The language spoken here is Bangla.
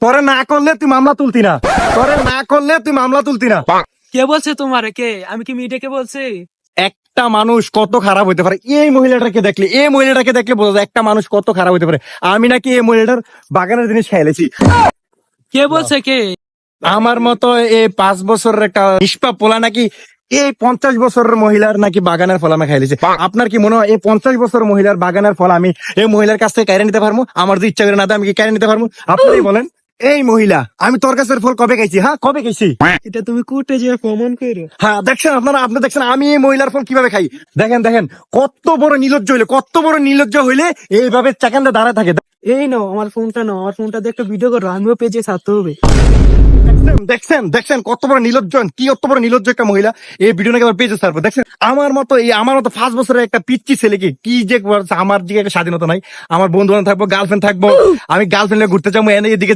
তোরে না করলে তুই মামলা তুলতি না। কে বলছে তোমারে? কে? আমি কি মিডিয়াকে বলছি? একটা মানুষ কত খারাপ হইতে পারে এই মহিলাটাকে দেখলে বোঝা যায় একটা মানুষ কত খারাপ হইতে পারে। আমি নাকি এই মহিলাটার বাগানের জিনিস খেয়েছি। কে বলছে? কে? আমার মতো এই 5 বছরের একটা নিষ্পাপ পোলা নাকি এই 50 বছরের মহিলার নাকি বাগানের ফল আমি খাইলেছি। আপনার কি মনে হয় এই 50 বছর মহিলার বাগানের ফল আমি এই মহিলার কাছ থেকে কেড়ে নিতে পারবো? আমার যদি ইচ্ছা করে না দেয় আমি কি কেড়ে নিতে পারবো? আপনি বলেন। এই মহিলা, আমি তোর কাছের ফল কবে খাইছি? হ্যাঁ, কবে খাইছি? এটা তুমি কোর্টে যে প্রমাণ করো। হ্যাঁ, দেখছেন আপনি দেখছেন আমি এই মহিলার ফল কিভাবে খাই। দেখেন কত বড় নির্লজ্জ হইলে এইভাবে চাকান্দা দাঁড়ায় থাকে। এই নাও আমার ফোনটা, নাও আমার ফোনটা দিয়ে একটা ভিডিও করো, আমিও পেজে ছাড়তে হবে। দেখছেন কত বড় নির্লজ্জ একটা মহিলা এই ভিডিও নাকি আবার পেজে ছাড়বো। দেখছেন আমার মতো 5 বছরের একটা পিচ্চি ছেলেকে কি যে করছে। আমার দিকে একটা স্বাধীনতা নাই, আমার বন্ধু বান্ধব থাকবো, গার্লফ্রেন্ড থাকবো, আমি গার্লফ্রেন্ড ঘুরতে যাবো এনে এদিকে